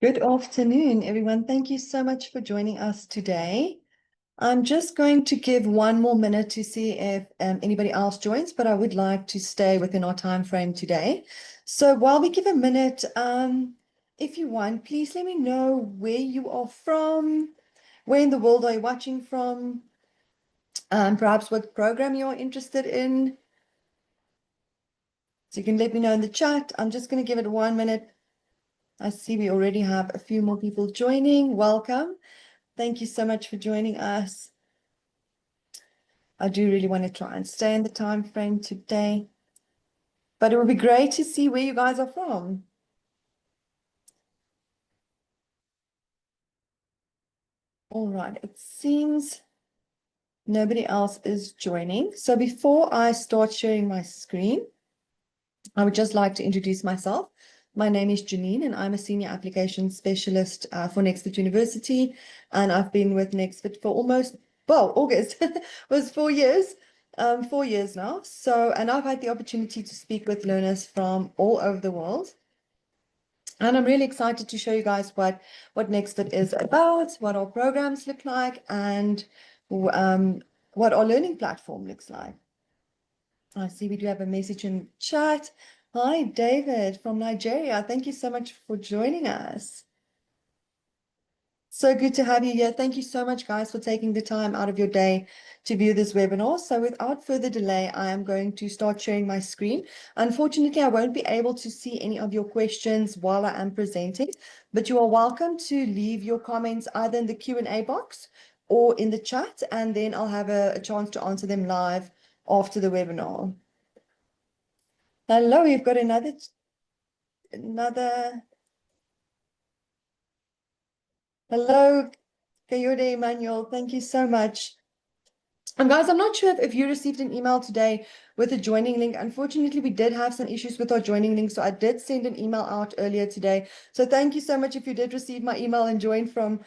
Good afternoon, everyone. Thank you so much for joining us today. I'm just going to give one more minute to see if anybody else joins, but I would like to stay within our time frame today. So while we give a minute, if you want, please let me know where you are from, where in the world are you watching from, perhaps what program you're interested in. So you can let me know in the chat. I'm just going to give it 1 minute. I see we already have a few more people joining. Welcome. Thank you so much for joining us. I do really want to try and stay in the time frame today, but it would be great to see where you guys are from. All right, it seems nobody else is joining. So before I start sharing my screen, I would just like to introduce myself. My name is Janine, and I'm a Senior Applications Specialist for Nexford University, and I've been with Nexford for almost, well, August was 4 years, 4 years now. So, and I've had the opportunity to speak with learners from all over the world. And I'm really excited to show you guys what Nexford is about, what our programs look like, and what our learning platform looks like. I see we do have a message in chat. Hi, David from Nigeria. Thank you so much for joining us. So good to have you here. Thank you so much, guys, for taking the time out of your day to view this webinar. So without further delay, I am going to start sharing my screen. Unfortunately, I won't be able to see any of your questions while I am presenting, but you are welcome to leave your comments either in the Q&A box or in the chat, and then I'll have a chance to answer them live after the webinar. Hello, we've got another. Hello, Kayode Emmanuel. Thank you so much. And guys, I'm not sure if you received an email today with a joining link. Unfortunately, we did have some issues with our joining link, so I did send an email out earlier today. So thank you so much if you did receive my email and joined from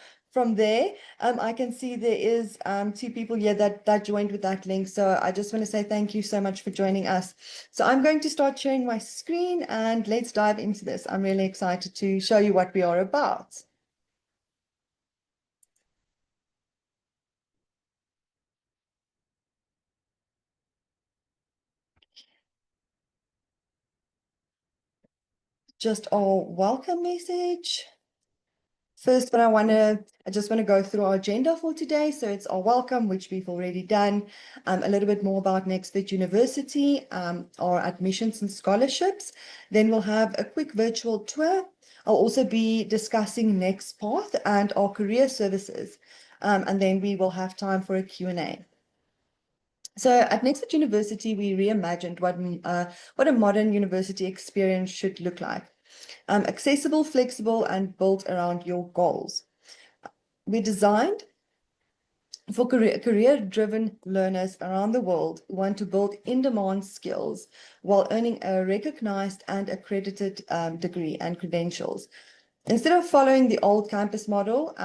there. I can see there is 2 people here that joined with that link. So I just want to say thank you so much for joining us. So I'm going to start sharing my screen and let's dive into this. I'm really excited to show you what we are about. Just our welcome message. First, I just want to go through our agenda for today. So it's our welcome, which we've already done, a little bit more about Nexford University, our admissions and scholarships. Then we'll have a quick virtual tour. I'll also be discussing NextPath and our career services. And then we will have time for a Q&A. So at Nexford University, we reimagined what a modern university experience should look like. Accessible, flexible, and built around your goals. We designed for career-driven learners around the world who want to build in-demand skills while earning a recognized and accredited degree and credentials. Instead of following the old campus model,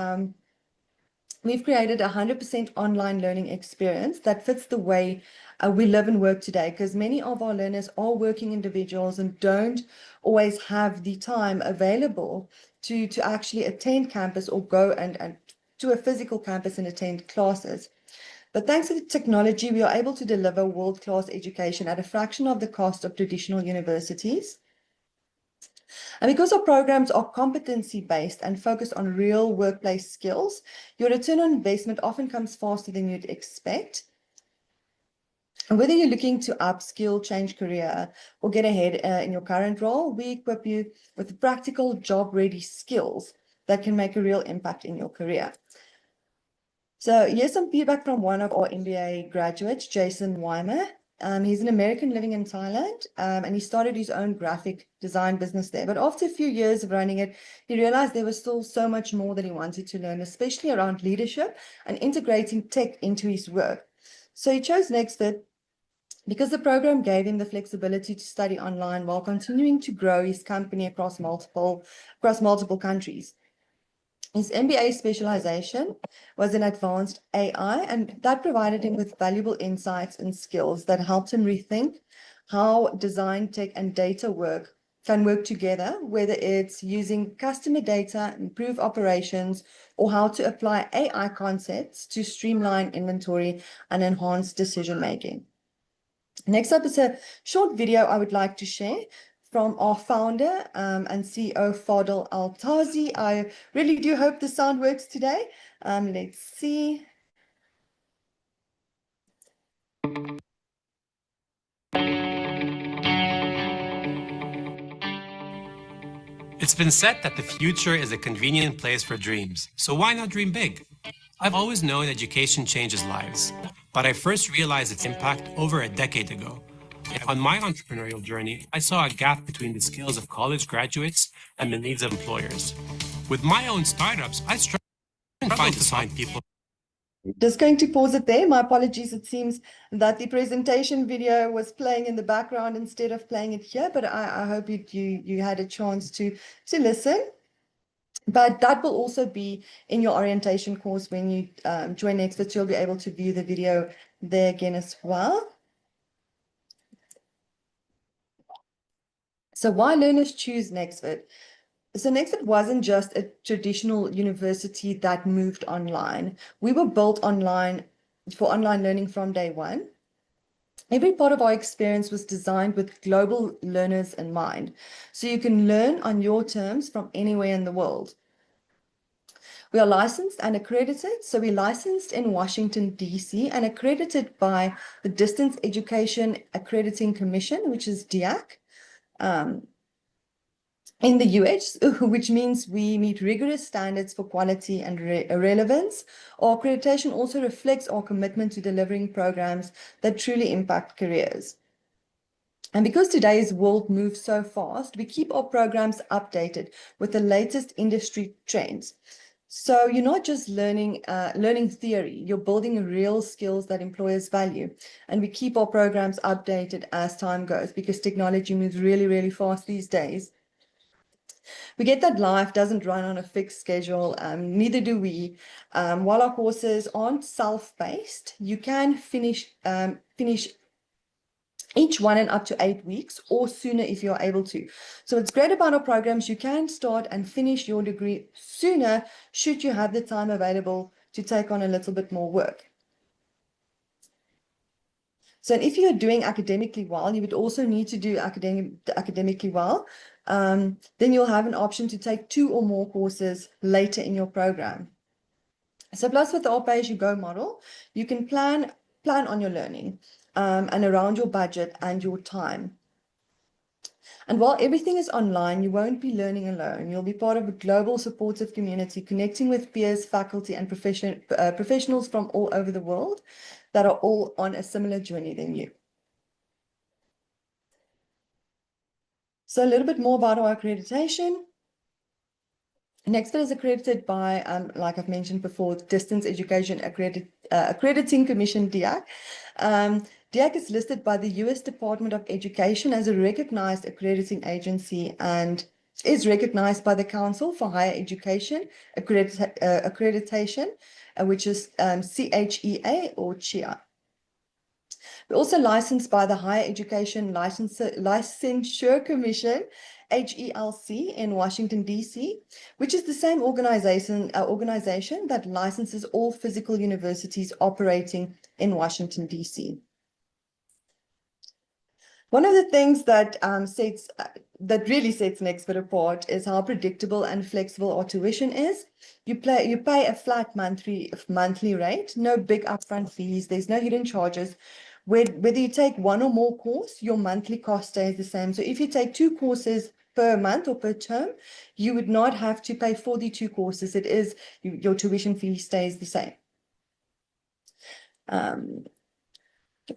we've created a 100% online learning experience that fits the way we live and work today, because many of our learners are working individuals and don't always have the time available to actually attend campus or go and to a physical campus and attend classes. But thanks to the technology, we are able to deliver world-class education at a fraction of the cost of traditional universities. And because our programs are competency-based and focused on real workplace skills, your return on investment often comes faster than you'd expect. And whether you're looking to upskill, change career, or get ahead in your current role, we equip you with practical, job-ready skills that can make a real impact in your career. So here's some feedback from one of our MBA graduates, Jason Weimer. He's an American living in Thailand, and he started his own graphic design business there. But after a few years of running it, he realized there was still so much more that he wanted to learn, especially around leadership and integrating tech into his work. So he chose Nexford because the program gave him the flexibility to study online while continuing to grow his company across multiple countries. His MBA specialization was in advanced AI, and that provided him with valuable insights and skills that helped him rethink how design, tech, and data work can work together, whether it's using customer data, improve operations, or how to apply AI concepts to streamline inventory and enhance decision making. Next up is a short video I would like to share from our founder and CEO, Fadel Al-Tazi. I really do hope the sound works today. Let's see. It's been said that the future is a convenient place for dreams, so why not dream big? I've always known education changes lives, but I first realized its impact over a decade ago. On my entrepreneurial journey, I saw a gap between the skills of college graduates and the needs of employers. With my own startups, I struggled to find people. Just going to pause it there. My apologies. It seems that the presentation video was playing in the background instead of playing it here, but I hope you had a chance to listen. But that will also be in your orientation course when you join Nexford. You'll be able to view the video there again as well. So why learners choose Nexford? So Nexford wasn't just a traditional university that moved online. We were built online for online learning from day one. Every part of our experience was designed with global learners in mind, so you can learn on your terms from anywhere in the world. We are licensed and accredited. So we're licensed in Washington, D.C. and accredited by the Distance Education Accrediting Commission, which is DIAC. In the US, which means we meet rigorous standards for quality and relevance. Our accreditation also reflects our commitment to delivering programs that truly impact careers. And because today's world moves so fast, we keep our programs updated with the latest industry trends. So you're not just learning theory, you're building real skills that employers value. And we keep our programs updated as time goes because technology moves really, really fast these days. We get that life doesn't run on a fixed schedule, neither do we. While our courses aren't self-paced, you can finish each one in up to 8 weeks or sooner if you're able to. So what's great about our programs, you can start and finish your degree sooner should you have the time available to take on a little bit more work. So if you're doing academically well, you would also need to do academically well. Then you'll have an option to take 2 or more courses later in your program. So plus with the all pay-as-you-go model, you can plan on your learning and around your budget and your time. And while everything is online, you won't be learning alone. You'll be part of a global supportive community, connecting with peers, faculty, and professionals from all over the world that are all on a similar journey than you. So a little bit more about our accreditation. Nexford is accredited by, like I've mentioned before, Distance Education Accrediting Commission, DIAC. DIAC is listed by the US Department of Education as a recognized accrediting agency and is recognized by the Council for Higher Education Accreditation, which is CHEA or CHEA. We're also licensed by the Higher Education Licensure Commission, HELC, in Washington, D.C., which is the same organization that licenses all physical universities operating in Washington, D.C. One of the things that really sets Nexford apart is how predictable and flexible our tuition is. You pay a flat monthly rate, no big upfront fees, there's no hidden charges. Whether you take 1 or more course, your monthly cost stays the same. So if you take 2 courses per month or per term, you would not have to pay for the 2 courses. Your tuition fee stays the same.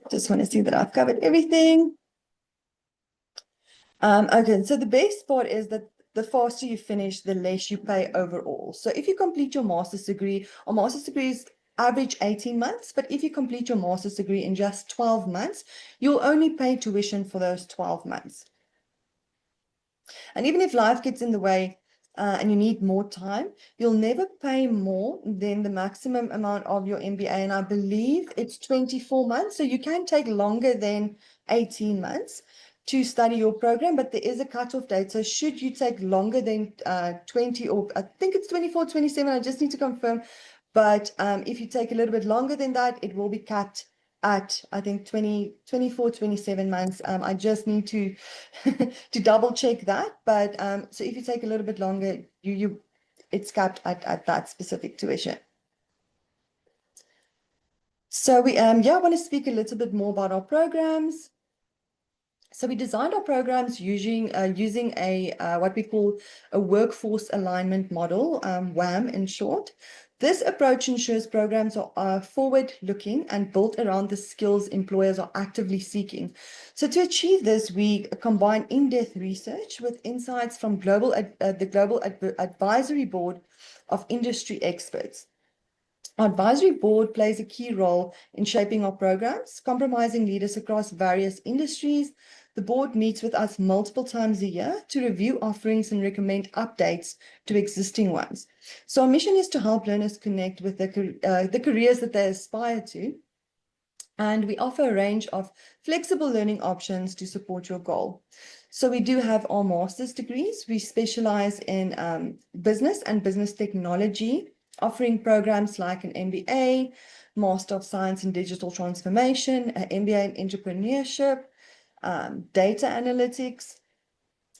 Just want to see that I've covered everything. Okay, so the best part is that the faster you finish, the less you pay overall. So if you complete your master's degree, or master's degrees average 18 months, but if you complete your master's degree in just 12 months, you'll only pay tuition for those 12 months. And even if life gets in the way and you need more time, you'll never pay more than the maximum amount of your MBA. And I believe it's 24 months, so you can take longer than 18 months. to study your program, but there is a cutoff date. So should you take longer than 20, or I think it's 24, 27, I just need to confirm. But if you take a little bit longer than that, it will be capped at, I think, 24, 27 months. I just need to to double check that. But so if you take a little bit longer, it's capped at that specific tuition. So we I want to speak a little bit more about our programs. So we designed our programs using a what we call a workforce alignment model, WAM in short. This approach ensures programs are forward-looking and built around the skills employers are actively seeking. So to achieve this, we combine in-depth research with insights from the Global Advisory Board of industry experts. Our advisory board plays a key role in shaping our programs, compromising leaders across various industries. The board meets with us multiple times a year to review offerings and recommend updates to existing ones. So our mission is to help learners connect with the careers that they aspire to. And we offer a range of flexible learning options to support your goal. So we do have our master's degrees. We specialize in business and business technology, offering programs like an MBA, Master of Science in Digital Transformation, an MBA in Entrepreneurship, data analytics.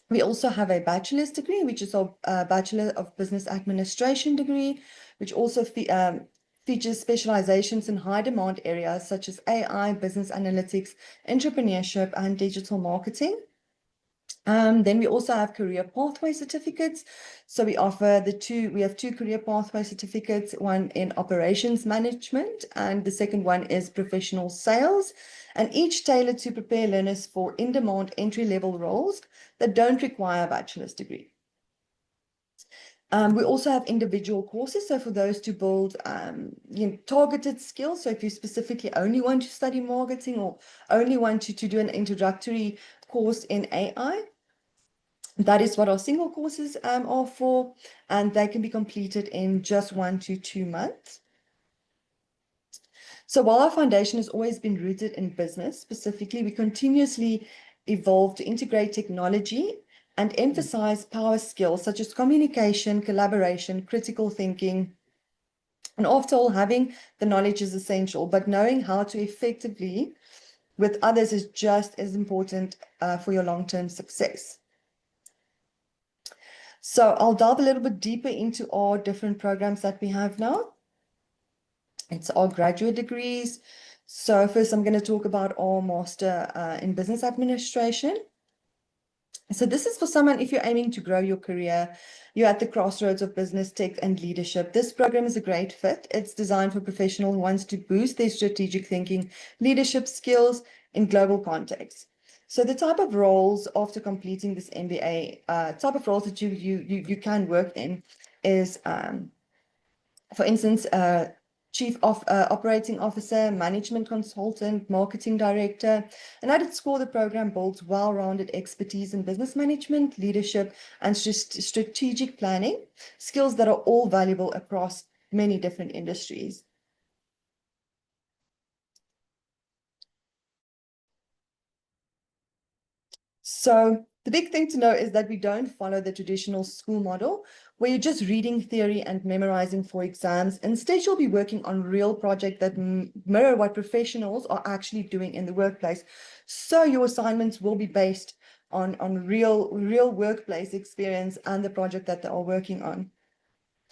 We also have a bachelor's degree, which is a Bachelor of Business Administration degree, which also features specializations in high demand areas such as AI, business analytics, entrepreneurship, and digital marketing. Then we also have career pathway certificates. So we offer we have two career pathway certificates, one in operations management, and the second one is professional sales, and each tailored to prepare learners for in-demand entry-level roles that don't require a bachelor's degree. We also have individual courses, so for those to build targeted skills. So if you specifically only want to study marketing or only want to do an introductory course in AI, that is what our single courses are for, and they can be completed in just 1 to 2 months. So while our foundation has always been rooted in business, specifically, we continuously evolve to integrate technology and emphasize power skills such as communication, collaboration, critical thinking. And after all, having the knowledge is essential, but knowing how to effectively with others is just as important for your long-term success. So I'll delve a little bit deeper into our different programs that we have now. It's our graduate degrees. So first I'm going to talk about our Master in Business Administration. So this is for someone, if you're aiming to grow your career, you're at the crossroads of business, tech, and leadership. This program is a great fit. It's designed for professionals who want to boost their strategic thinking, leadership skills in global context. So the type of roles after completing this MBA, type of roles that you can work in is, for instance, Chief Operating Officer, Management Consultant, Marketing Director. And at its core, the program builds well-rounded expertise in business management, leadership, and strategic planning, skills that are all valuable across many different industries. So the big thing to know is that we don't follow the traditional school model where you're just reading theory and memorizing for exams. Instead, you'll be working on real projects that mirror what professionals are actually doing in the workplace. So your assignments will be based on real workplace experience and the project that they are working on.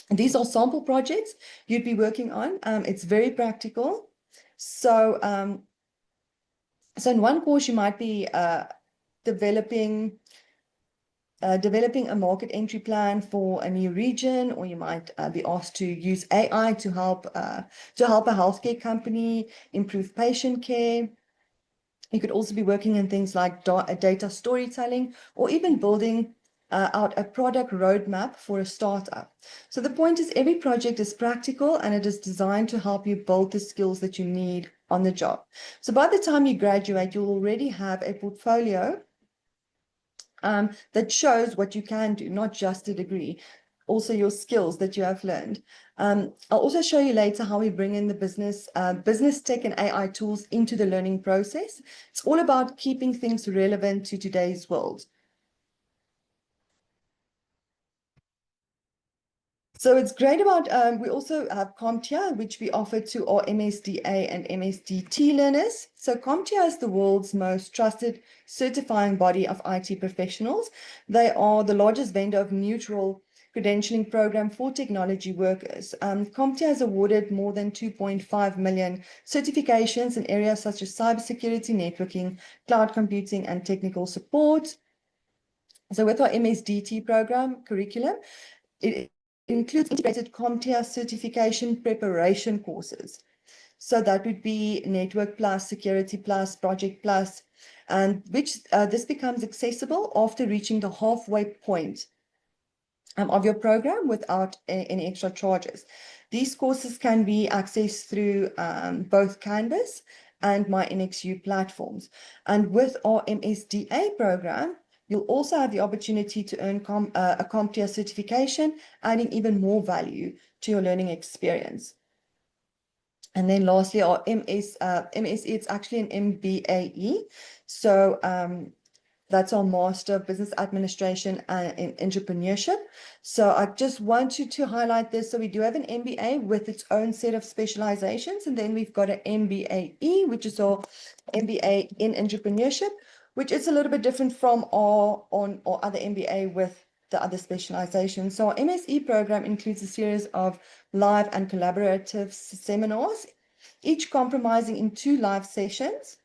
And these are sample projects you'd be working on. It's very practical. So, so in one course, you might be developing a market entry plan for a new region, or you might be asked to use AI to help a healthcare company improve patient care. You could also be working in things like data storytelling, or even building out a product roadmap for a startup. So the point is, every project is practical and it is designed to help you build the skills that you need on the job. So by the time you graduate, you'll already have a portfolio that shows what you can do, not just a degree, also your skills that you have learned. I'll also show you later how we bring in the business tech and AI tools into the learning process. It's all about keeping things relevant to today's world. So it's great about, we also have CompTIA, which we offer to our MSDA and MSDT learners. So CompTIA is the world's most trusted certifying body of IT professionals. They are the largest vendor of neutral credentialing program for technology workers. CompTIA has awarded more than 2.5 million certifications in areas such as cybersecurity, networking, cloud computing, and technical support. So with our MSDT program curriculum, it includes integrated CompTIA certification preparation courses. So that would be Network Plus, Security Plus, Project Plus, and which this becomes accessible after reaching the halfway point of your program without any extra charges. These courses can be accessed through both Canvas and my NXU platforms. And with our MSDA program, you'll also have the opportunity to earn a CompTIA certification, adding even more value to your learning experience. And then lastly, our MSE, it's actually an MBAE. So that's our Master of Business Administration and Entrepreneurship. So I just wanted to highlight this. So we do have an MBA with its own set of specializations. And then we've got an MBAE, which is our MBA in Entrepreneurship, which is a little bit different from our other MBA with the other specializations. So our MSE program includes a series of live and collaborative seminars, each comprising in 2 live sessions.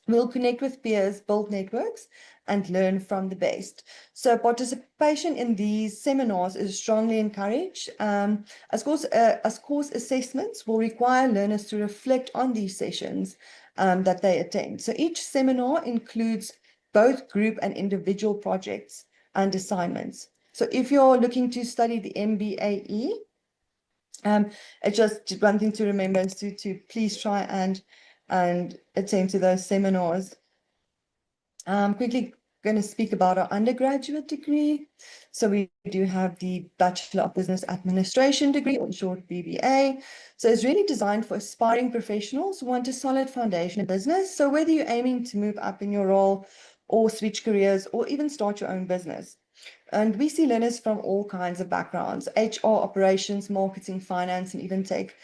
We'll connect with peers, build networks, and learn from the best. So participation in these seminars is strongly encouraged. As course assessments will require learners to reflect on these sessions that they attend. So each seminar includes both group and individual projects and assignments. So if you're looking to study the MBAE, it's just one thing to remember is to please try and attend to those seminars. Quickly going to speak about our undergraduate degree. So we do have the Bachelor of Business Administration degree, or in short, BBA. So it's really designed for aspiring professionals who want a solid foundation in business. So whether you're aiming to move up in your role or switch careers or even start your own business. And we see learners from all kinds of backgrounds: HR, operations, marketing, finance, and even tech.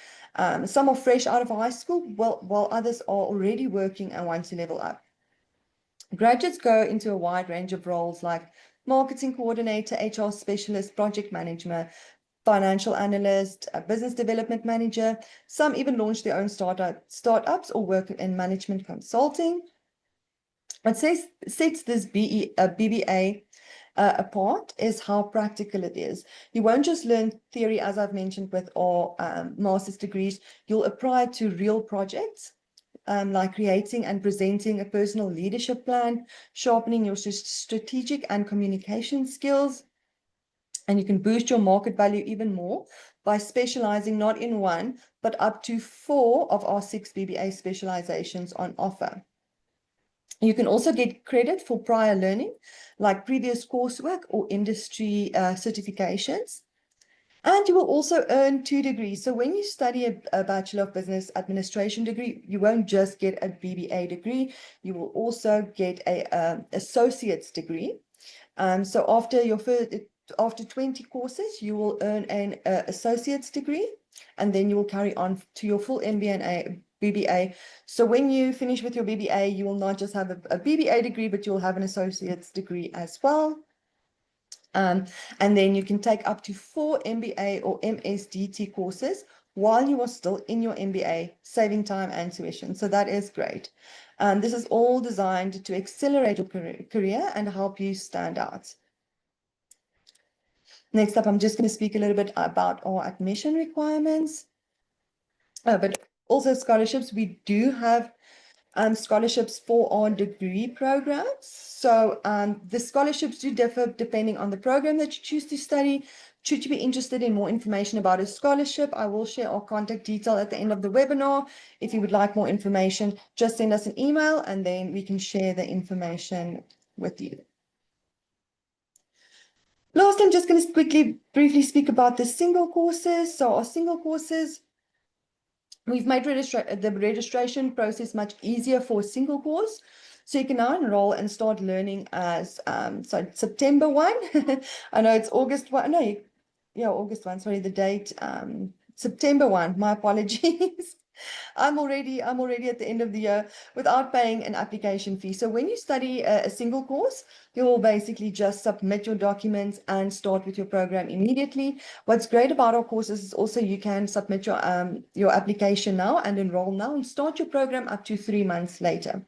Some are fresh out of high school, while others are already working and want to level up. Graduates go into a wide range of roles like marketing coordinator, HR specialist, project manager, financial analyst, a business development manager. Some even launch their own startups or work in management consulting. What sets this BBA apart is how practical it is. You won't just learn theory, as I've mentioned with our master's degrees. You'll apply it to real projects, like creating and presenting a personal leadership plan, sharpening your strategic and communication skills. And you can boost your market value even more by specializing not in one, but up to 4 of our 6 BBA specializations on offer. You can also get credit for prior learning, like previous coursework or industry certifications. And you will also earn 2 degrees. So when you study a Bachelor of Business Administration degree, you won't just get a BBA degree, you will also get a associate's degree. So after 20 courses, you will earn an associate's degree, and then you will carry on to your full MBA and BBA. So when you finish with your BBA, you will not just have a BBA degree, but you'll have an associate's degree as well. And then you can take up to 4 MBA or MSDT courses while you are still in your MBA, saving time and tuition. So that is great. This is all designed to accelerate your career and help you stand out. Next up, I'm just going to speak a little bit about our admission requirements, but also scholarships. We do have scholarships for our degree programs. So the scholarships do differ depending on the program that you choose to study. Should you be interested in more information about a scholarship, I will share our contact detail at the end of the webinar. If you would like more information, just send us an email and then we can share the information with you. Last, I'm just going to briefly speak about the single courses. So our single courses, we've made the registration process much easier for a single course. So you can now enroll and start learning as, so September 1. I know it's August 1. No, yeah, August 1, sorry, the date. September 1, my apologies. I'm already at the end of the year without paying an application fee. So when you study a single course, you'll basically just submit your documents and start with your program immediately. What's great about our courses is also you can submit your application now and enroll now and start your program up to 3 months later.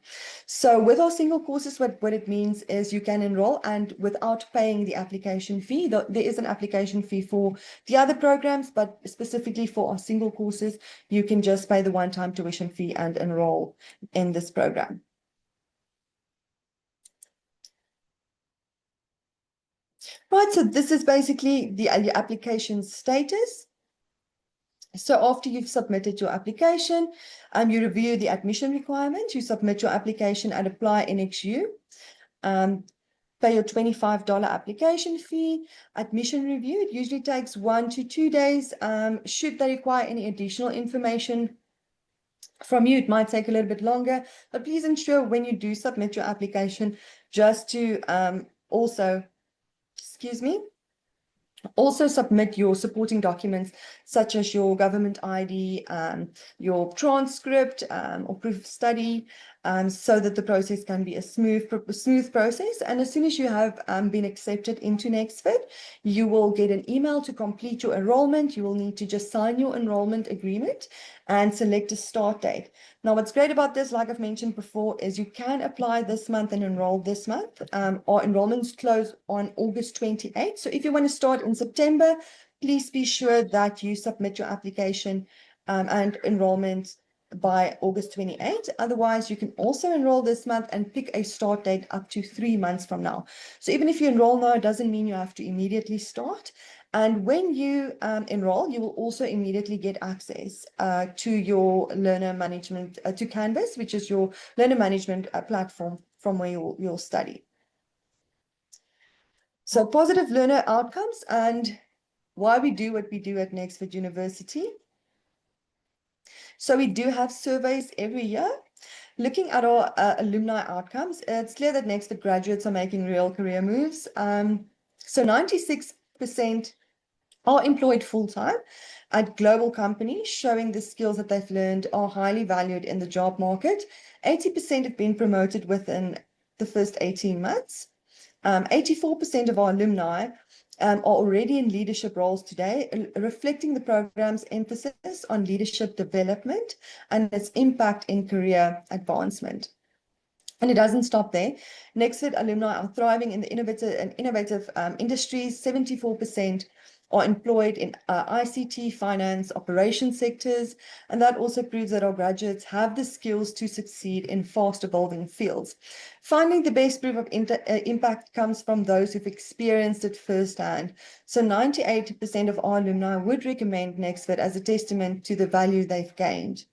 So with our single courses, what it means is you can enroll and without paying the application fee. There is an application fee for the other programs, but specifically for our single courses, you can just pay the one-time tuition fee and enroll in this program. Right, so this is basically the application status. So after you've submitted your application, you review the admission requirements, you submit your application and apply NXU. Pay your $25 application fee, admission review. It usually takes 1 to 2 days. Should they require any additional information from you, it might take a little bit longer, but please ensure when you do submit your application just to also submit your supporting documents such as your government ID, your transcript or proof of study, so that the process can be a smooth process. And as soon as you have been accepted into Nexford, you will get an email to complete your enrollment. You will need to just sign your enrollment agreement and select a start date. Now, what's great about this, like I've mentioned before, is you can apply this month and enroll this month. Our enrollments close on August 28th. So if you want to start in September, please be sure that you submit your application and enrollment by August 28th. Otherwise, you can also enroll this month and pick a start date up to 3 months from now. So even if you enroll now, it doesn't mean you have to immediately start. And when you enroll, you will also immediately get access to your learner management, to Canvas, which is your learner management platform from where you'll study. So positive learner outcomes and why we do what we do at Nexford University. So we do have surveys every year. Looking at our alumni outcomes, it's clear that Nexford graduates are making real career moves. So 96% are employed full-time at global companies, showing the skills that they've learned are highly valued in the job market. 80% have been promoted within the first 18 months. 84% of our alumni are already in leadership roles today, reflecting the program's emphasis on leadership development and its impact in career advancement. And it doesn't stop there. Nexford alumni are thriving in the innovative industries. 74% are employed in ICT, finance, operations sectors. And that also proves that our graduates have the skills to succeed in fast evolving fields. Finally, the best proof of impact comes from those who've experienced it firsthand. So 98% of our alumni would recommend Nexford as a testament to the value they've gained.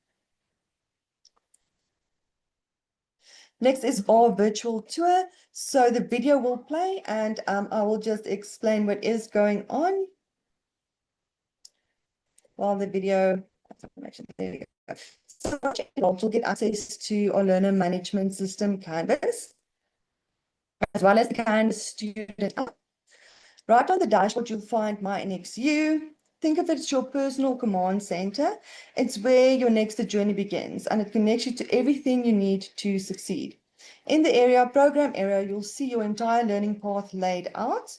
Next is our virtual tour. So the video will play and I will just explain what is going on while the video, there we go. So you'll get access to our learner management system, Canvas, as well as the Canvas student app. Right on the dashboard, you'll find My NXU. Think of it as your personal command center. It's where your next journey begins, and it connects you to everything you need to succeed. In the program area, you'll see your entire learning path laid out.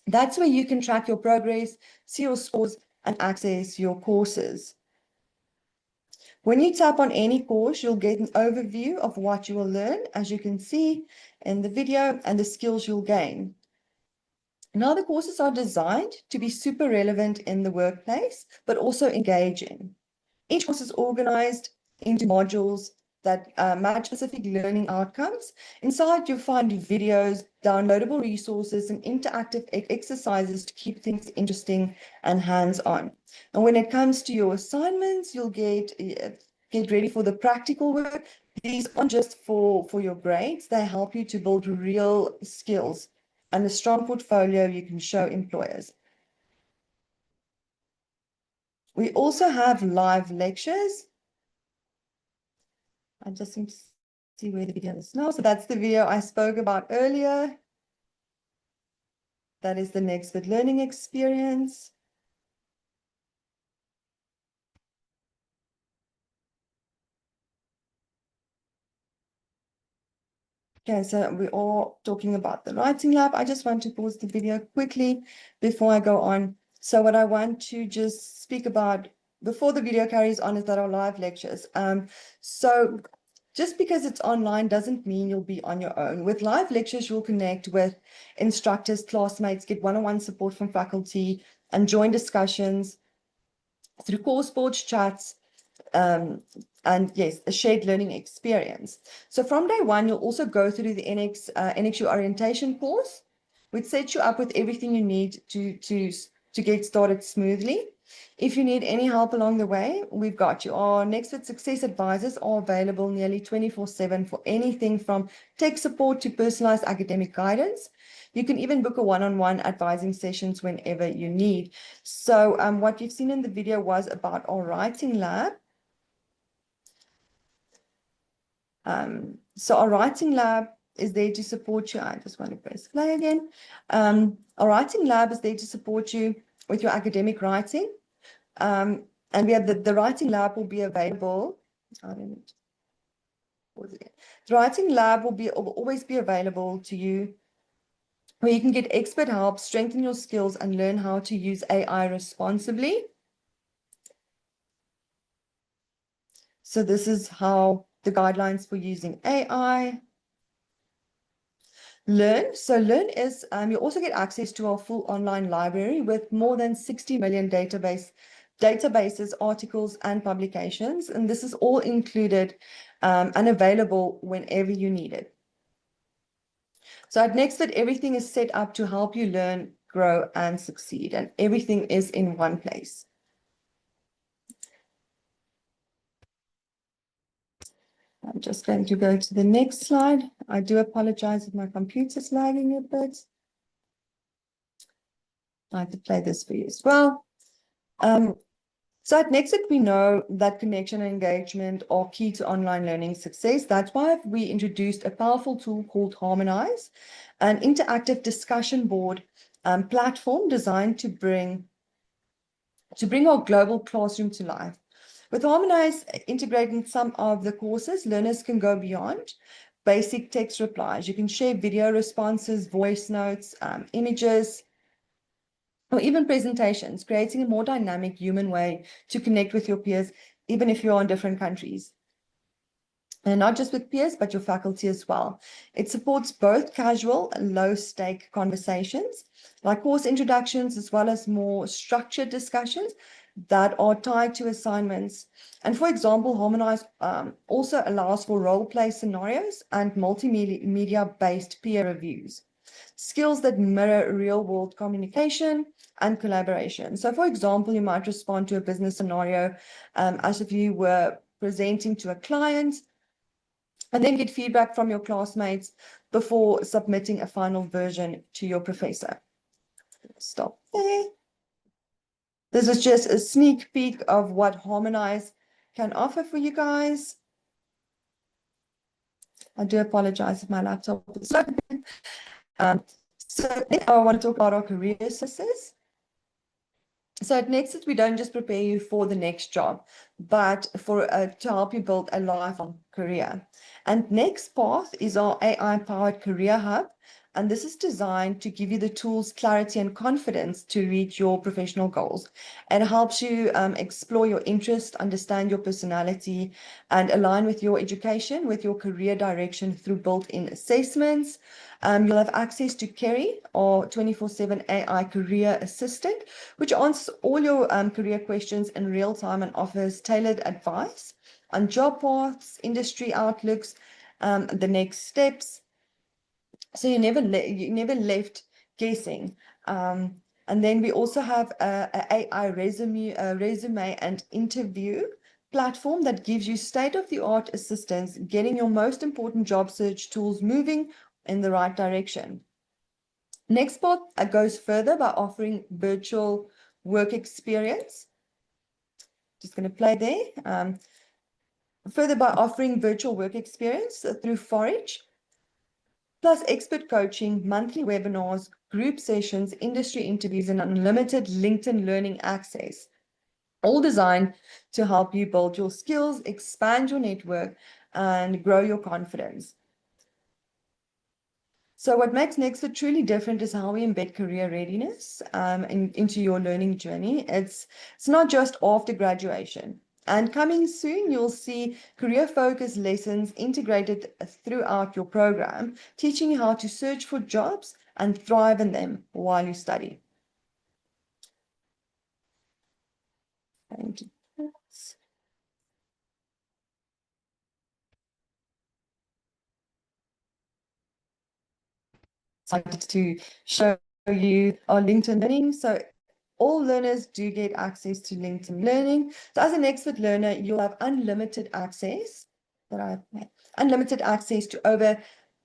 That's where you can track your progress, see your scores, and access your courses. When you tap on any course, you'll get an overview of what you will learn, as you can see in the video, and the skills you'll gain. Now, the courses are designed to be super relevant in the workplace, but also engaging. Each course is organized into modules that match specific learning outcomes. Inside, you'll find videos, downloadable resources, and interactive exercises to keep things interesting and hands-on. And when it comes to your assignments, you'll get ready for the practical work. These aren't just for your grades. They help you to build real skills and a strong portfolio you can show employers. We also have live lectures. I just need to see where the video is now. So that's the video I spoke about earlier. That is the Nexford learning experience. Okay, so we are talking about the writing lab. I just want to pause the video quickly before I go on. So what I want to just speak about before the video carries on is that our live lectures. So just because it's online doesn't mean you'll be on your own. With live lectures, you'll connect with instructors, classmates, get one-on-one support from faculty, and join discussions through course boards, chats, and yes, a shared learning experience. So from day one, you'll also go through the NXU Orientation course, which sets you up with everything you need to get started smoothly. If you need any help along the way, we've got you. Our Nexford Success Advisors are available nearly 24/7 for anything from tech support to personalized academic guidance. You can even book a one-on-one advising sessions whenever you need. So what you've seen in the video was about our writing lab. So our writing lab is there to support you. I just want to press play again. Our writing lab is there to support you with your academic writing. And we have the writing lab will be available. I don't know. The writing lab will always be available to you, where you can get expert help, strengthen your skills, and learn how to use AI responsibly. So this is how the guidelines for using AI. Learn. So Learn is, you also get access to our full online library with more than 60 million databases, articles, and publications. And this is all included and available whenever you need it. So at Nexford, everything is set up to help you learn, grow, and succeed. And everything is in one place. I'm just going to go to the next slide. I do apologize if my computer's lagging a bit. I have to play this for you as well. So at Nexford, we know that connection and engagement are key to online learning success. That's why we introduced a powerful tool called Harmonize, an interactive discussion board platform designed to bring our global classroom to life. With Harmonize integrating some of the courses, learners can go beyond basic text replies. You can share video responses, voice notes, images, or even presentations, creating a more dynamic human way to connect with your peers, even if you're in different countries. And not just with peers, but your faculty as well. It supports both casual and low-stake conversations, like course introductions, as well as more structured discussions that are tied to assignments. And for example, Harmonize also allows for role-play scenarios and multimedia-based peer reviews, skills that mirror real-world communication and collaboration. So for example, you might respond to a business scenario as if you were presenting to a client, and then get feedback from your classmates before submitting a final version to your professor. Stop there. This is just a sneak peek of what Harmonize can offer for you guys. I do apologize if my laptop is slow. So I want to talk about our career assessors. So at Nexford, we don't just prepare you for the next job, but to help you build a lifelong career. And Next Path is our AI-powered career hub. And this is designed to give you the tools, clarity, and confidence to reach your professional goals. It helps you explore your interest, understand your personality, and align with your education, with your career direction through built-in assessments. You'll have access to Kerry, our 24/7 AI career assistant, which answers all your career questions in real time and offers tailored advice on job paths, industry outlooks, the next steps. So you're never left guessing. And then we also have a AI resume and interview platform that gives you state-of-the-art assistance, getting your most important job search tools moving in the right direction. Nexford goes further by offering virtual work experience. Just going to play there. Further by offering virtual work experience through Forage, plus expert coaching, monthly webinars, group sessions, industry interviews, and unlimited LinkedIn learning access. All designed to help you build your skills, expand your network, and grow your confidence. So what makes Nexford truly different is how we embed career readiness into your learning journey. It's not just after graduation. And coming soon, you'll see career-focused lessons integrated throughout your program, teaching you how to search for jobs and thrive in them while you study. Excited to show you our LinkedIn learning. So all learners do get access to LinkedIn learning. So as an Nexford learner, you'll have unlimited access to over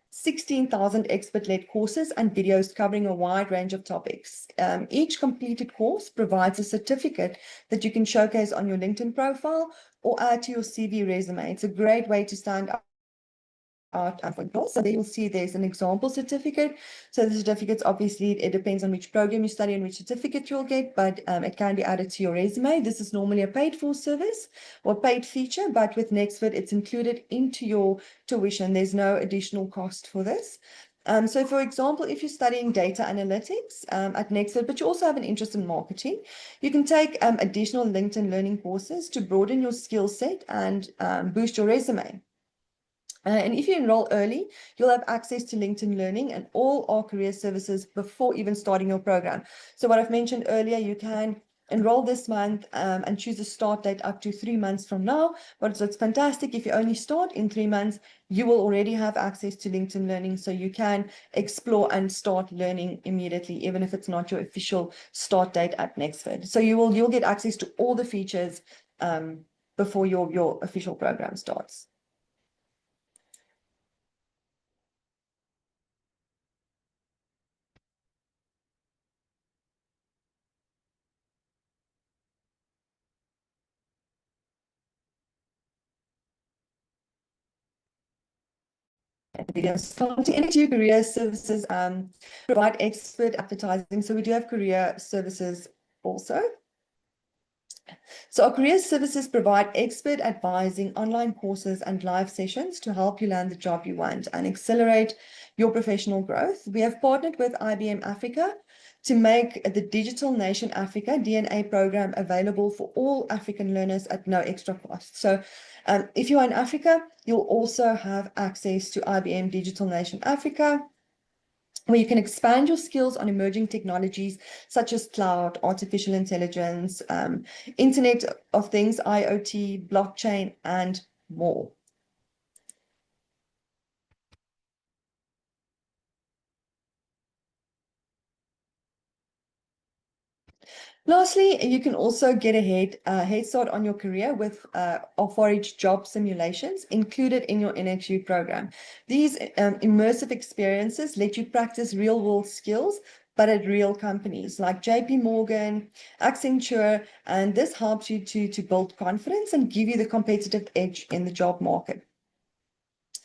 16,000 expert-led courses and videos covering a wide range of topics. Each completed course provides a certificate that you can showcase on your LinkedIn profile or add to your CV resume. It's a great way to stand out. So there you'll see there's an example certificate. So the certificates, obviously, it depends on which program you study and which certificate you'll get, but it can be added to your resume. This is normally a paid-for service or paid feature, but with Nexford, it's included into your tuition. There's no additional cost for this. So for example, if you're studying data analytics at Nexford, but you also have an interest in marketing, you can take additional LinkedIn learning courses to broaden your skill set and boost your resume. And if you enroll early, you'll have access to LinkedIn Learning and all our career services before even starting your program. So what I've mentioned earlier, you can enroll this month and choose a start date up to 3 months from now. But it's fantastic. If you only start in 3 months, you will already have access to LinkedIn Learning. So you can explore and start learning immediately, even if it's not your official start date at Nexford. So you'll get access to all the features before your official program starts. NXU Career Services provide expert advertising. So we do have career services also. So our career services provide expert advising, online courses, and live sessions to help you land the job you want and accelerate your professional growth. We have partnered with IBM Africa to make the Digital Nation Africa DNA program available for all African learners at no extra cost. So if you are in Africa, you'll also have access to IBM Digital Nation Africa, where you can expand your skills on emerging technologies such as cloud, artificial intelligence, Internet of Things, IoT, blockchain, and more. Lastly, you can also get a head start on your career with our Forage job simulations included in your NXU program. These immersive experiences let you practice real-world skills, but at real companies like JP Morgan, Accenture, and this helps you to build confidence and give you the competitive edge in the job market.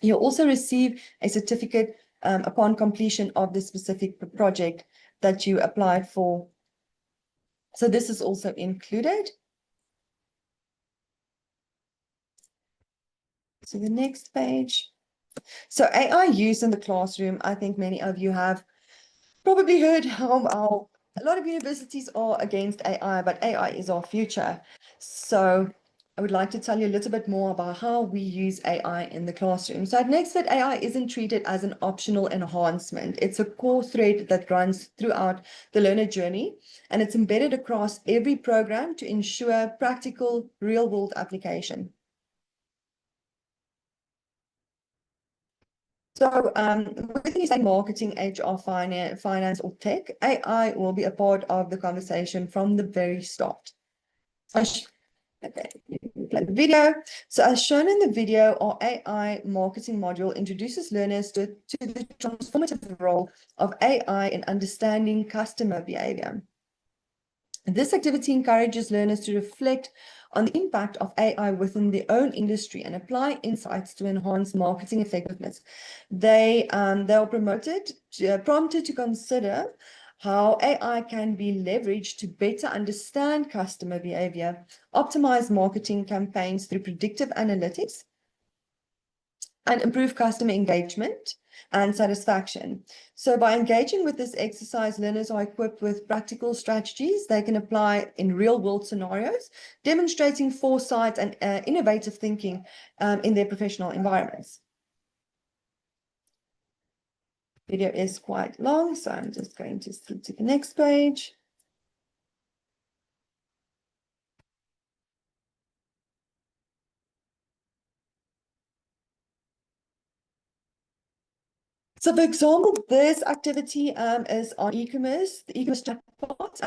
You'll also receive a certificate upon completion of the specific project that you applied for. So this is also included. So the next page. So AI use in the classroom, I think many of you have probably heard how a lot of universities are against AI, but AI is our future. So I would like to tell you a little bit more about how we use AI in the classroom. So at Nexford, AI isn't treated as an optional enhancement. It's a core thread that runs throughout the learner journey, and it's embedded across every program to ensure practical, real-world application. So whether you say marketing, HR, finance, or tech, AI will be a part of the conversation from the very start. Okay, play the video. So as shown in the video, our AI marketing module introduces learners to the transformative role of AI in understanding customer behavior. This activity encourages learners to reflect on the impact of AI within their own industry and apply insights to enhance marketing effectiveness. They are prompted to consider how AI can be leveraged to better understand customer behavior, optimize marketing campaigns through predictive analytics, and improve customer engagement and satisfaction. So by engaging with this exercise, learners are equipped with practical strategies they can apply in real-world scenarios, demonstrating foresight and innovative thinking in their professional environments. Video is quite long, so I'm just going to skip to the next page. So, for example, this activity is on e-commerce, the e-commerce chatbot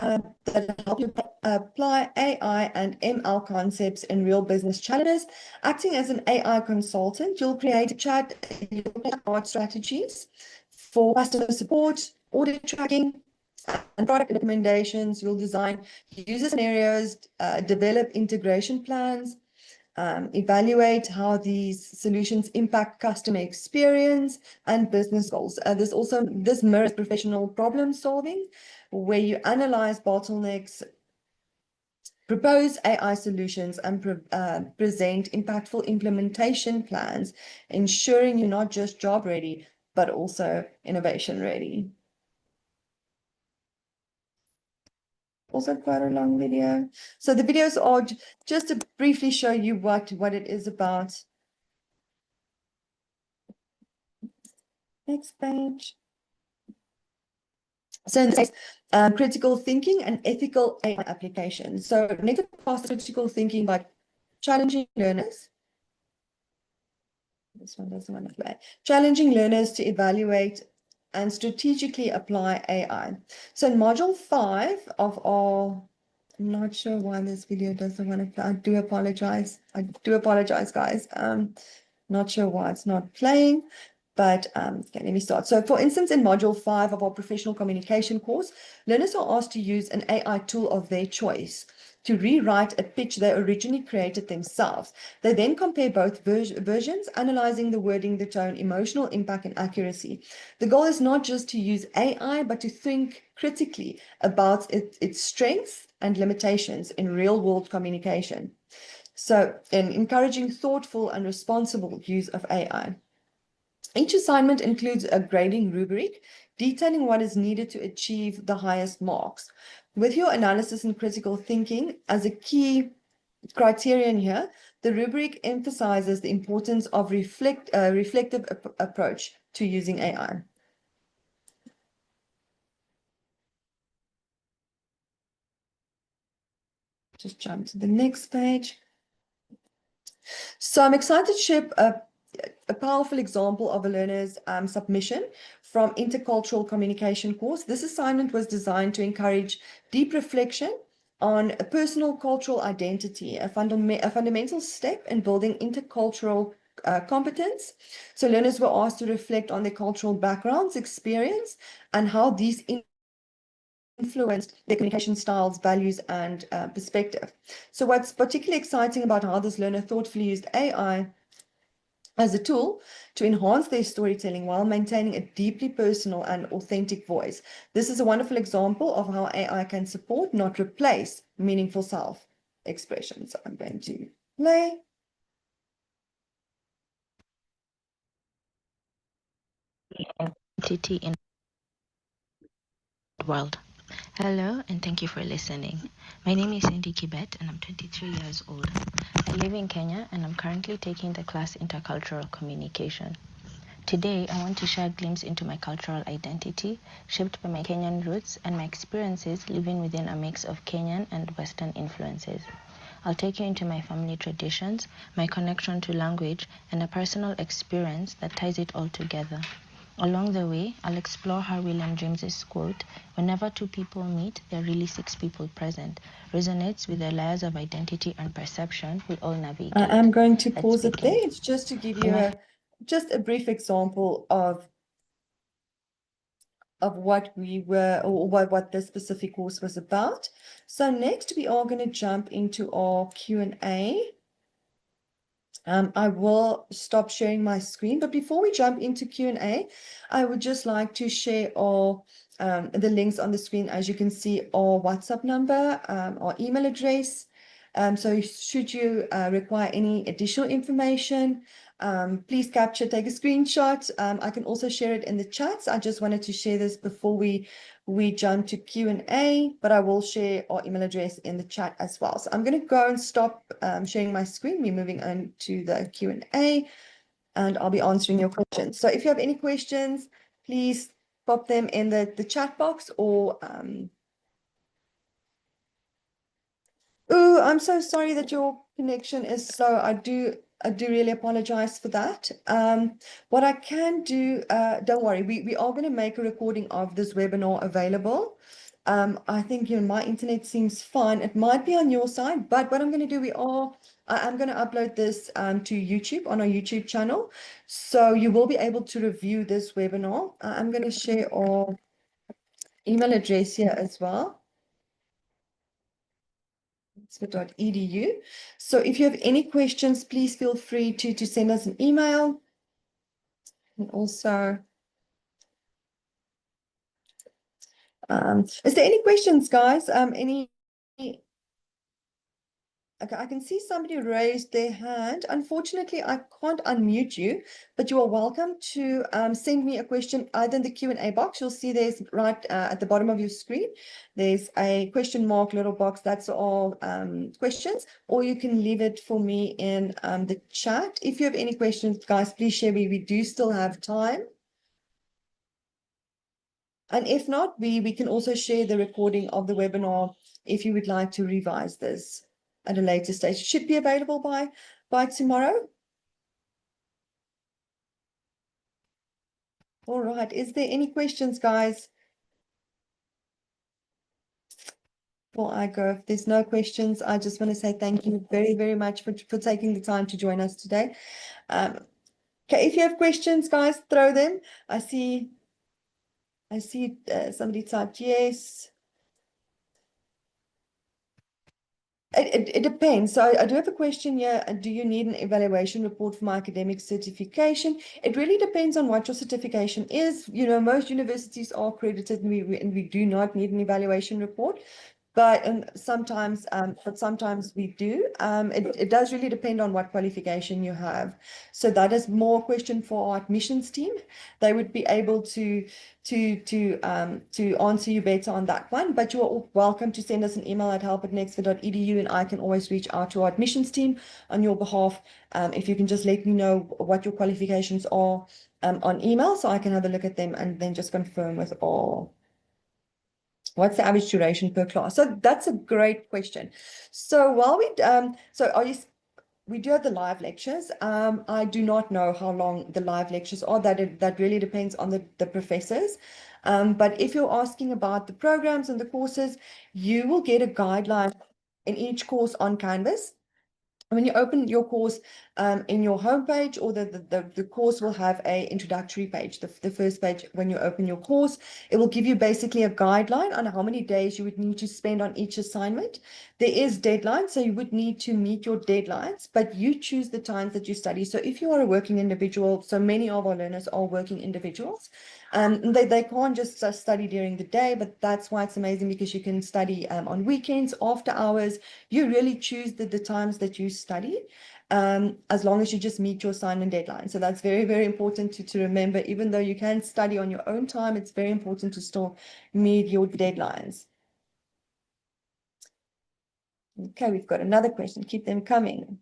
that help you apply AI and ML concepts in real business challenges. Acting as an AI consultant, you'll create chatbot strategies for customer support, order tracking, and product recommendations. You'll design user scenarios, develop integration plans, evaluate how these solutions impact customer experience and business goals. This mirrors professional problem solving, where you analyze bottlenecks, propose AI solutions, and present impactful implementation plans, ensuring you're not just job ready, but also innovation ready. Also quite a long video. So the videos are just to briefly show you what it is about. Next page. So in this case, critical thinking and ethical AI application. So Nexford fosters critical thinking by challenging learners. This one doesn't want to play. Challenging learners to evaluate and strategically apply AI. So in module 5 of our, I'm not sure why this video doesn't want to play. I do apologize. Guys. Not sure why it's not playing. But okay, let me start. So for instance, in module 5 of our professional communication course, learners are asked to use an AI tool of their choice to rewrite a pitch they originally created themselves. They then compare both versions, analyzing the wording, the tone, emotional impact, and accuracy. The goal is not just to use AI, but to think critically about its strengths and limitations in real-world communication. So in encouraging thoughtful and responsible use of AI. Each assignment includes a grading rubric detailing what is needed to achieve the highest marks. With your analysis and critical thinking as a key criterion here, the rubric emphasizes the importance of reflective approach to using AI. Just jump to the next page. So I'm excited to share a powerful example of a learner's submission from intercultural communication course. This assignment was designed to encourage deep reflection on a personal cultural identity, a fundamental step in building intercultural competence. So learners were asked to reflect on their cultural backgrounds, experience, and how these influenced their communication styles, values, and perspective. So what's particularly exciting about how this learner thoughtfully used AI as a tool to enhance their storytelling while maintaining a deeply personal and authentic voice. This is a wonderful example of how AI can support, not replace, meaningful self-expression. So I'm going to play. Identity in the world. Hello, and thank you for listening. My name is Cindy Kibet, and I'm 23 years old. I live in Kenya, and I'm currently taking the class Intercultural Communication. Today, I want to share a glimpse into my cultural identity, shaped by my Kenyan roots and my experiences living within a mix of Kenyan and Western influences. I'll take you into my family traditions, my connection to language, and a personal experience that ties it all together. Along the way, I'll explore how William James's quote, "Whenever two people meet, there are really six people present," resonates with the layers of identity and perception we all navigate. I am going to Let's pause it begin. there. It's just to give you just a brief example of what we were, or what this specific course was about. So next we are going to jump into our Q&A. I will stop sharing my screen, but before we jump into Q&A, I would just like to share all the links on the screen. As you can see, our WhatsApp number, our email address. So should you require any additional information, please capture, take a screenshot. I can also share it in the chats. I just wanted to share this before we jump to Q&A, but I will share our email address in the chat as well. So I'm going to go and stop sharing my screen. We're moving on to the Q&A, and I'll be answering your questions. So if you have any questions, please pop them in the chat box, or oh, I'm so sorry that your connection is slow. I do really apologize for that. What I can do, don't worry, we are going to make a recording of this webinar available. I think, my internet seems fine. It might be on your side, but what I'm going to do, I'm going to upload this to YouTube, on our YouTube channel. So you will be able to review this webinar. I'm going to share our email address here as well. Nexford.edu. So if you have any questions, please feel free to send us an email. And also, is there any questions, guys? Okay, I can see somebody raised their hand. Unfortunately, I can't unmute you, but you are welcome to send me a question either in the Q&A box. You'll see there's right at the bottom of your screen, there's a question mark little box. That's all questions, or you can leave it for me in the chat. If you have any questions, guys, please share. We do still have time. And if not, we can also share the recording of the webinar if you would like to revise this at a later stage. It should be available by tomorrow. All right. Is there any questions, guys? Before I go, if there's no questions, I just want to say thank you very, very much for taking the time to join us today. Okay, if you have questions, guys, throw them. I see somebody typed yes. It depends. So I do have a question here. Do you need an evaluation report for my academic certification? It really depends on what your certification is. Most universities are accredited, and we do not need an evaluation report. But sometimes we do. It does really depend on what qualification you have. So that is more a question for our admissions team. They would be able to answer you better on that one. But you are welcome to send us an email at help@nexford.edu, and I can always reach out to our admissions team on your behalf. If you can just let me know what your qualifications are on email, so I can have a look at them and then just confirm with all. What's the average duration per class? So that's a great question. So while we do have the live lectures. I do not know how long the live lectures are. That really depends on the professors. But if you're asking about the programs and the courses, you will get a guideline in each course on Canvas. When you open your course in your homepage, or the course will have a introductory page, the first page. When you open your course, it will give you basically a guideline on how many days you would need to spend on each assignment. There is deadlines, so you would need to meet your deadlines, but you choose the times that you study. So if you are a working individual, so many of our learners are working individuals, they can't just study during the day, but that's why it's amazing, because you can study on weekends, after hours. You really choose the times that you study, as long as you just meet your assignment deadline. So that's very, very important to remember. Even though you can study on your own time, it's very important to still meet your deadlines. Okay, we've got another question. Keep them coming.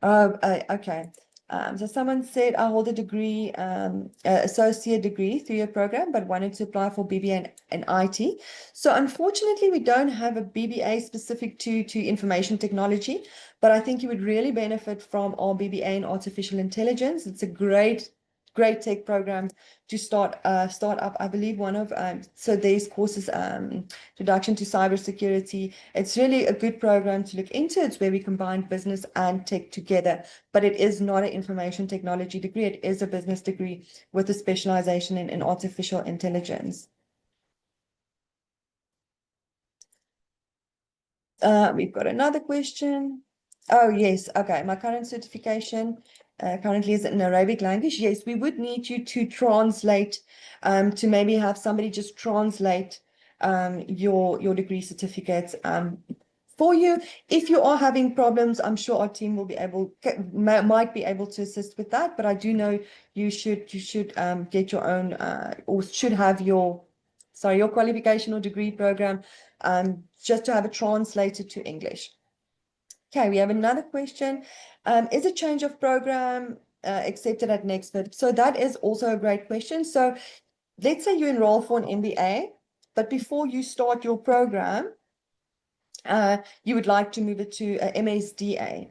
Okay. So someone said, I hold a degree, associate degree, 3-year program, but wanted to apply for BBA and IT. So unfortunately, we don't have a BBA specific to information technology, but I think you would really benefit from our BBA in artificial intelligence. It's a great tech program to start up. I believe one of so there's courses, introduction to cybersecurity. It's really a good program to look into. It's where we combine business and tech together, but it is not an information technology degree. It is a business degree with a specialization in artificial intelligence. We've got another question. Oh, yes. Okay. My current certification currently is in Arabic language. Yes, we would need you to translate, to maybe have somebody just translate your degree certificates for you. If you are having problems, I'm sure our team will be might be able to assist with that. But I do know you should get your own or should have your qualification or degree program just to have it translated to English. Okay, we have another question. Is a change of program accepted at Nexford? So that is also a great question. So let's say you enroll for an MBA, but before you start your program, you would like to move it to a MSDA.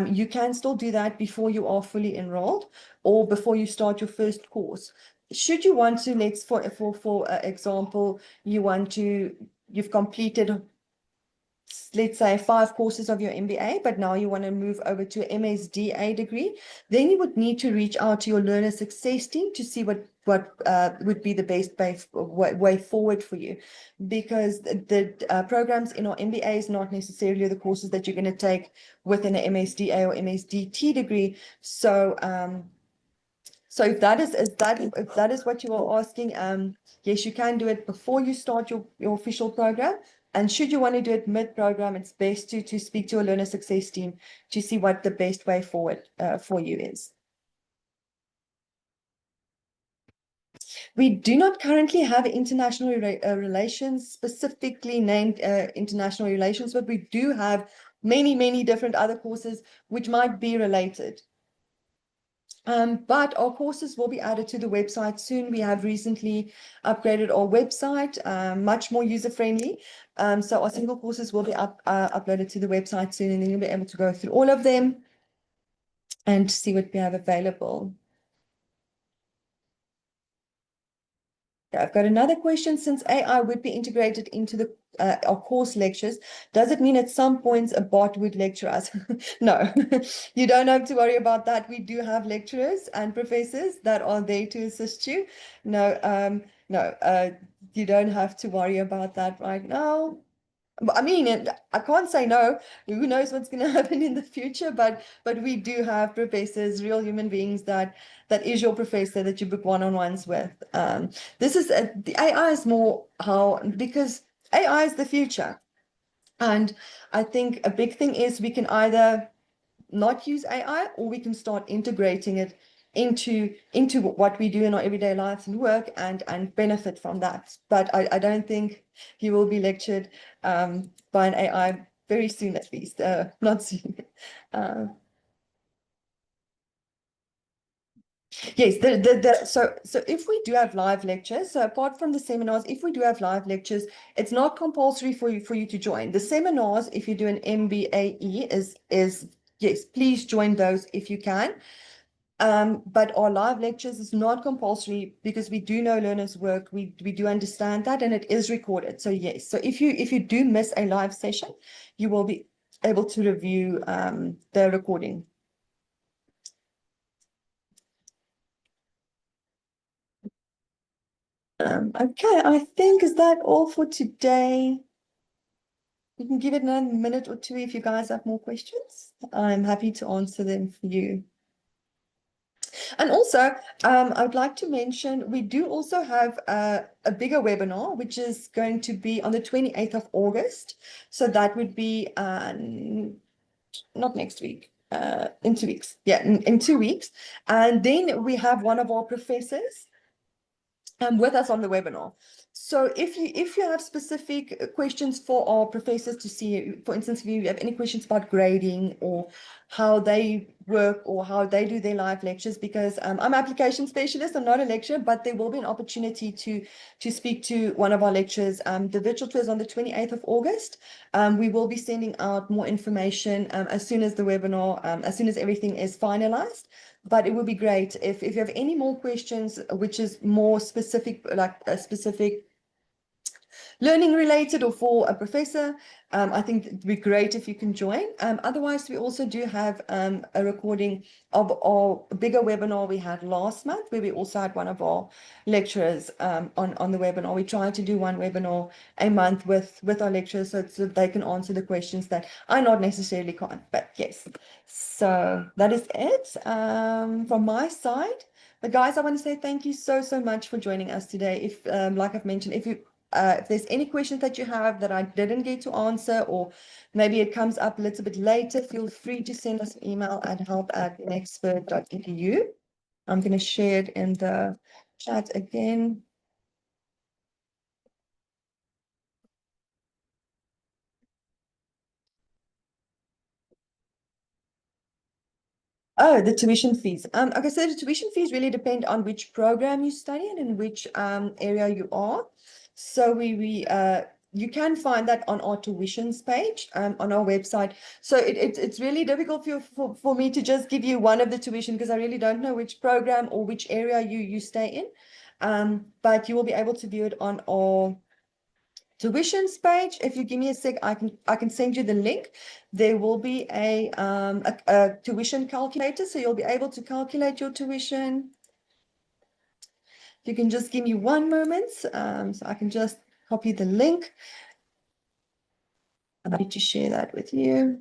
You can still do that before you are fully enrolled or before you start your first course. Should you want to, for example, you've completed, let's say, 5 courses of your MBA, but now you want to move over to an MSDA degree, then you would need to reach out to your learner success team to see what would be the best way forward for you, because the programs in our MBA is not necessarily the courses that you're going to take within an MSDA or MSDT degree. So if that is what you are asking, yes, you can do it before you start your official program. And should you want to do it mid-program, it's best to speak to a learner success team to see what the best way forward for you is. We do not currently have international relations, specifically named international relations, but we do have many different other courses which might be related. But our courses will be added to the website soon. We have recently upgraded our website, much more user-friendly. So our single courses will be uploaded to the website soon, and then you'll be able to go through all of them and see what we have available. I've got another question. Since AI would be integrated into our course lectures, does it mean at some points a bot would lecture us? No, you don't have to worry about that. We do have lecturers and professors that are there to assist you. No, you don't have to worry about that right now. I mean, I can't say no. Who knows what's going to happen in the future? But we do have professors, real human beings that is your professor that you book one-on-ones with. This is the AI is more because AI is the future, and I think a big thing is we can either not use AI or we can start integrating it into what we do in our everyday lives and work and benefit from that. But I don't think you will be lectured by an AI very soon, at least. Not soon. Yes, so if we do have live lectures, so apart from the seminars, if we do have live lectures, it's not compulsory for you to join. The seminars, if you do an MBAE, is yes, please join those if you can. But our live lectures is not compulsory because we do know learners' work. We do understand that, and it is recorded. So yes, so if you do miss a live session, you will be able to review the recording. Okay, I think is that all for today. You can give it another minute or two if you guys have more questions. I'm happy to answer them for you. And also, I would like to mention, we do also have a bigger webinar, which is going to be on the 28th of August. So that would be not next week, in 2 weeks. Yeah, in 2 weeks. And then we have one of our professors with us on the webinar. So if you have specific questions for our professors to see, for instance, if you have any questions about grading or how they work or how they do their live lectures, because I'm application specialist, I'm not a lecturer, but there will be an opportunity to speak to one of our lecturers. The virtual tour is on the 28th of August. We will be sending out more information as soon as the webinar, as soon as everything is finalized. But it would be great if you have any more questions, which is more specific, like a specific learning related or for a professor, I think it'd be great if you can join. Otherwise, we also do have a recording of our bigger webinar we had last month, where we also had one of our lecturers on the webinar. We try to do one webinar a month with our lecturers, so they can answer the questions that I not necessarily can't, but yes. So that is it from my side. But guys, I want to say thank you so much for joining us today. If like I've mentioned, if there's any questions that you have that I didn't get to answer, or maybe it comes up a little bit later, feel free to send us an email at help@nexford.edu. I'm going to share it in the chat again. Oh, the tuition fees. Okay, so the tuition fees really depend on which program you study and in which area you are. So you can find that on our tuitions page on our website. So it's really difficult for me to just give you one of the tuition, because I really don't know which program or which area you stay in. But you will be able to view it on our tuitions page. If you give me a sec, I can send you the link. There will be a tuition calculator, so you'll be able to calculate your tuition. You can just give me one moment, so I can just copy the link. I'm happy to share that with you.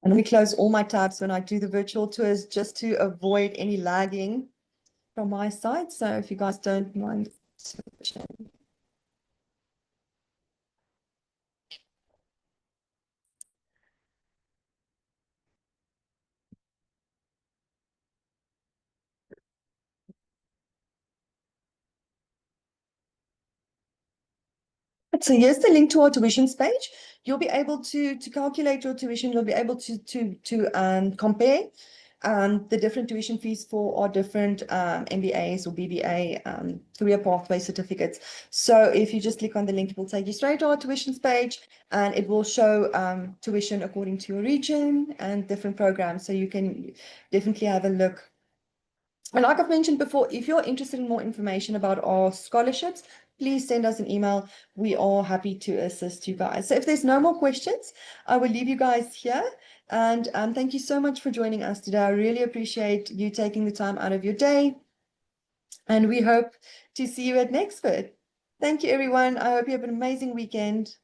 And let me close all my tabs when I do the virtual tours, just to avoid any lagging from my side. So if you guys don't mind switching. So here's the link to our tuitions page. You'll be able to calculate your tuition. You'll be able to compare the different tuition fees for our different MBAs or BBA career pathway certificates. So if you just click on the link, it will take you straight to our tuitions page, and it will show tuition according to your region and different programs. So you can definitely have a look. And like I've mentioned before, if you're interested in more information about our scholarships, please send us an email. We are happy to assist you guys. So if there's no more questions, I will leave you guys here. And thank you so much for joining us today. I really appreciate you taking the time out of your day. And we hope to see you at Nexford. Thank you, everyone. I hope you have an amazing weekend.